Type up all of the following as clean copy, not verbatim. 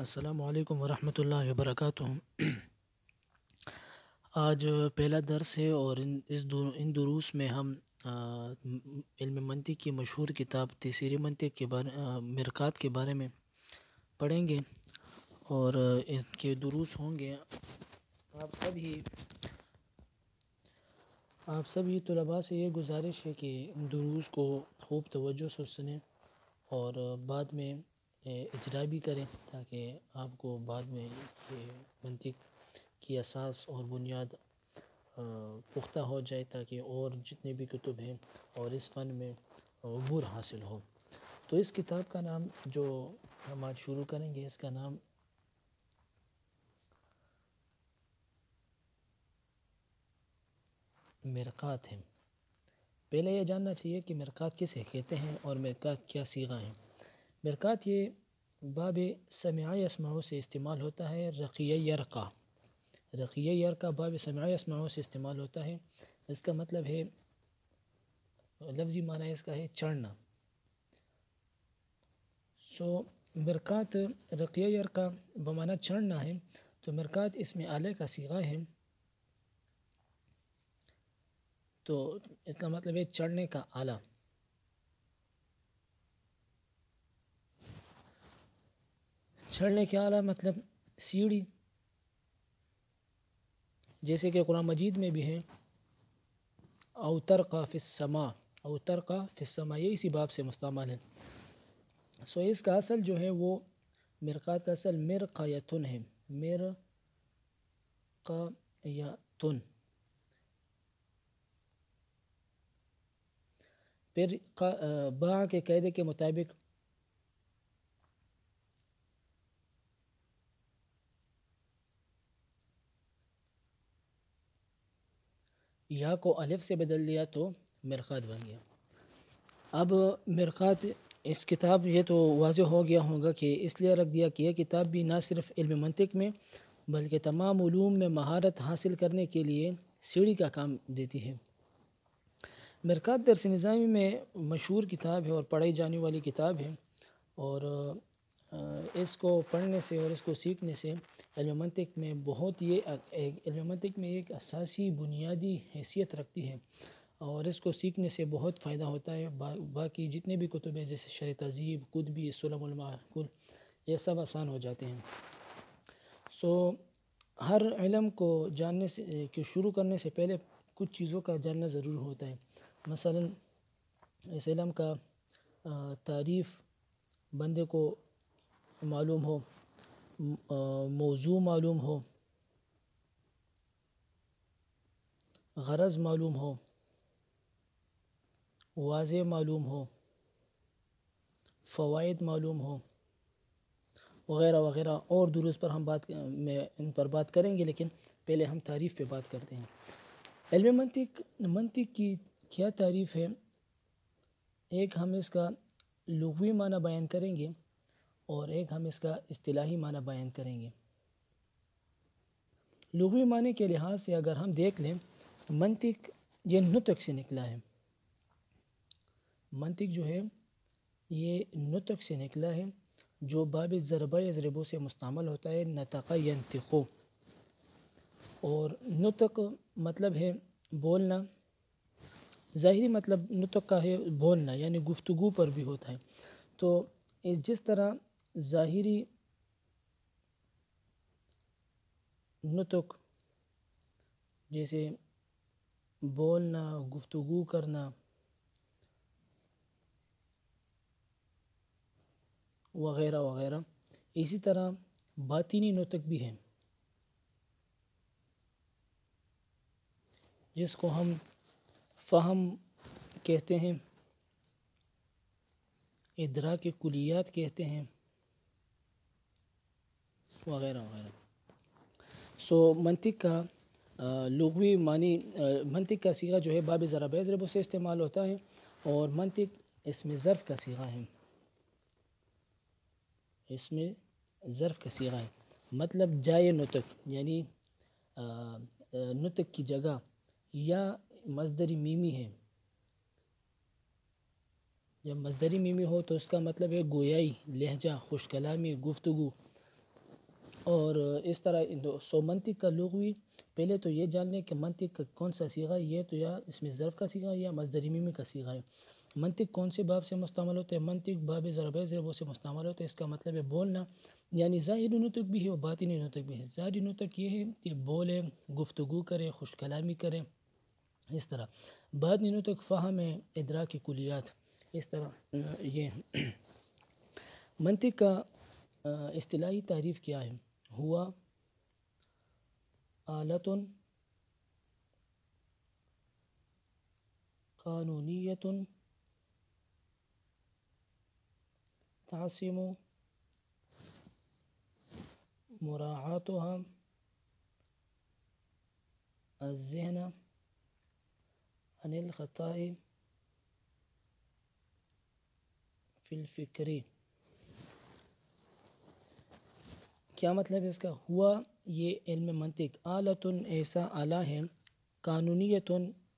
السلام علیکم ورحمۃ اللہ وبرکاتہ۔ آج پہلا درس ہے اور ان دروس میں ہم علم منطق کی مشہور کتاب تیسیر منطق کے مرکات کے بارے میں پڑھیں گے، اور ان کے دروس ہوں گے۔ آپ سبھی طلباء سے یہ گزارش ہے کہ ان دروس کو خوب توجہ سے سنیں اور بعد میں اجرا بھی کریں، تاکہ آپ کو بعد میں یہ منطق کی اساس اور بنیاد پختہ ہو جائے، تاکہ اور جتنے بھی کتب ہیں اور اس فن میں عبور حاصل ہو۔ تو اس کتاب کا نام جو ہم آج شروع کریں گے، اس کا نام مرقات ہے۔ پہلے یہ جاننا چاہیے کہ مرقات کسے کہتے ہیں اور مرقات کیا صیغہ ہیں۔ مرقات یہ باب سمع یسمع سے استعمال ہوتا ہے۔ رقیہ یرقہ باب سمع یسمع سے استعمال ہوتا ہے۔ اس کا مطلب ہے، لفظی معنی اس کا ہے چڑھنا۔ مرقات رقیہ یرقہ بمعنی چڑھنا ہے، تو مرقات اس میں آلے کا صیغہ ہے، تو اس کا مطلب ہے چڑھنے کا آلہ۔ چڑھنے کے آلہ مطلب سیڑھی، جیسے کہ قرآن مجید میں بھی ہے او ترقى في السماء، او ترقى في السماء، یہ اسی باب سے مستعمل ہے۔ اس کا اصل جو ہے وہ مرقات کا اصل مرقیتن ہے، مرقیتن۔ پھر با کے قاعدے کے مطابق یا کو الف سے بدل دیا تو مرقات بن گیا۔ اب مرقات اس کتاب، یہ تو واضح ہو گیا ہوگا کہ اس لیے رکھ دیا کہ یہ کتاب بھی نہ صرف علم منطق میں بلکہ تمام علوم میں مہارت حاصل کرنے کے لیے سیڑھی کا کام دیتی ہے۔ مرقات درس نظامی میں مشہور کتاب ہے اور پڑھی جانے والی کتاب ہے، اور اس کو پڑھنے سے اور اس کو سیکھنے سے علم منطق میں علم منطق میں ایک اساسی بنیادی حیثیت رکھتی ہے، اور اس کو سیکھنے سے بہت فائدہ ہوتا ہے۔ باقی جتنے بھی کتب ہیں جیسے شرح تہذیب، قطبی، سلم المعقول، یہ سب آسان ہو جاتے ہیں۔ ہر علم کو جاننے سے شروع کرنے سے پہلے کچھ چیزوں کا جاننا ضرور ہوتا ہے۔ مثلا اس علم کا تعریف بندے کو معلوم ہو، موضوع معلوم ہو، غرض معلوم ہو، واضح معلوم ہو، فوائد معلوم ہو، وغیرہ وغیرہ، اور دروس پر ہم ان پر بات کریں گے، لیکن پہلے ہم تعریف پہ بات کرتے ہیں۔ علم منطق کی کیا تعریف ہے؟ ایک ہم اس کا لغوی معنی بیان کریں گے، اور ایک ہم اس کا اصطلاحی معنی بیان کریں گے۔ لغوی معنی کے لحاظ سے اگر ہم دیکھ لیں، منطق یہ نطق سے نکلا ہے۔ منطق جو ہے یہ نطق سے نکلا ہے، جو باب ضربہ یضربو سے مستعمل ہوتا ہے، نطق ینطقو، اور نطق مطلب ہے بولنا۔ ظاہری مطلب نطق کا ہے بولنا، یعنی گفتگو پر بھی ہوتا ہے۔ تو جس طرح ظاہری نطق جیسے بولنا، گفتگو کرنا وغیرہ وغیرہ، اسی طرح باطنی نطق بھی ہے، جس کو ہم فہم کہتے ہیں، ادراک کلیات کہتے ہیں، وغیرہ وغیرہ۔ منطق کا لغوی معنی، منطق کا صیغہ جو ہے باب ضربہ یضرب سے استعمال ہوتا ہے، اور منطق اسم ظرف کا صیغہ ہے۔ اسم ظرف کا صیغہ ہے، مطلب جائے نطق، یعنی نطق کی جگہ، یا مصدر میمی ہے۔ جب مصدر میمی ہو تو اس کا مطلب ہے گویائی، لہجہ، خوش کلامی، گفتگو، اور اس طرح منطق کا لغوی پہلے تو یہ جان لیں کہ منطق کا کون سا صیغہ ہے، یہ تو یا اس میں ظرف کا صیغہ ہے یا مصدر میمی کا صیغہ ہے۔ منطق کون سے باب سے مستعمل ہوتے ہیں؟ منطق باب ضرب ضرب سے مستعمل ہوتے ہیں۔ اس کا مطلب ہے بولنا، یعنی ظاہری نطق بھی ہے اور باطنی نطق بھی ہے۔ ظاہری نطق یہ ہے کہ بولے، گفتگو کرے، خوش کلامی کرے، اس طرح۔ باطنی نطق فہم ہے، ادراک کلیات، اس طرح یہ منطق کا اصطلاحی تعریف کیا ہے؟ ہوا آلۃ قانونیۃ تعصم مراعاتها الذہن عن الخطاء فی الفکر۔ کیا مطلب ہے اس کا؟ ہوا یہ علم منطق، آلۃ ایسا آلہ ہے، قانونیۃ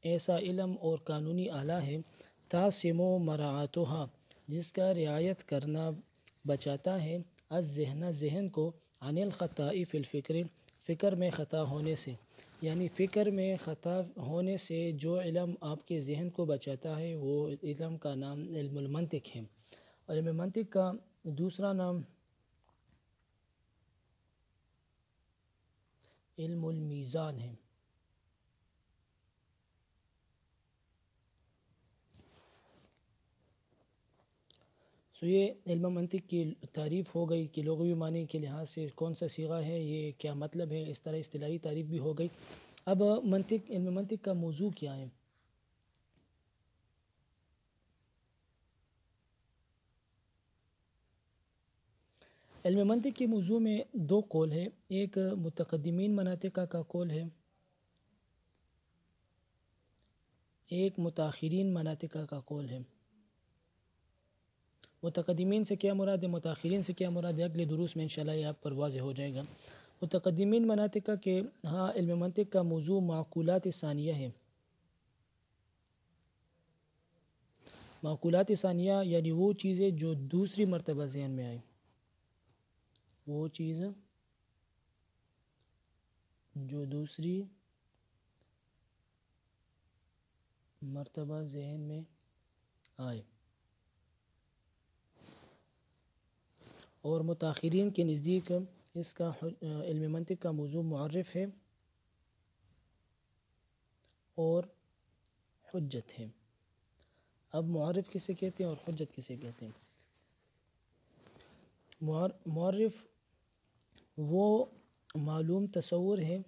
ایسا علم اور قانونی آلہ ہے، تعصم مراعاتها جس کا رعایت کرنا بچاتا ہے، الذہن ذہن کو، عن الخطاء فی الفکر فکر میں خطا ہونے سے، یعنی فکر میں خطا ہونے سے جو علم آپ کے ذہن کو بچاتا ہے وہ علم کا نام علم المنطق ہے۔ اور علم منطق کا دوسرا نام علم المیزان ہے۔ یہ علم منطق کی تعریف ہو گئی کہ لغوی معنی کے لحاظ سے کون سا صیغہ ہے، یہ کیا مطلب ہے، اس طرح اصطلاحی تعریف بھی ہو گئی۔ اب علم منطق کا موضوع کیا ہے؟ علم منطق کے موضوع میں دو قول ہے، ایک متقدمین مناطق کا قول ہے، ایک متاخرین مناطق کا قول ہے۔ متقدمین سے کیا مراد ہے، متاخرین سے کیا مراد ہے، اگلے دروس میں انشاءاللہ یہ آپ پر واضح ہو جائے گا۔ متقدمین مناطق کے ہاں علم منطق کا موضوع معقولات ثانیہ ہے۔ معقولات ثانیہ یعنی وہ چیزیں جو دوسری مرتبہ ذہن میں آئیں، وہ چیز جو دوسری مرتبہ ذہن میں آئے۔ اور متاخرین کے نزدیک اس کا علم منطق کا موضوع معرف ہے اور حجت ہے۔ اب معرف کسے کہتے ہیں اور حجت کسے کہتے ہیں؟ معرف وہ معلوم تصور ہے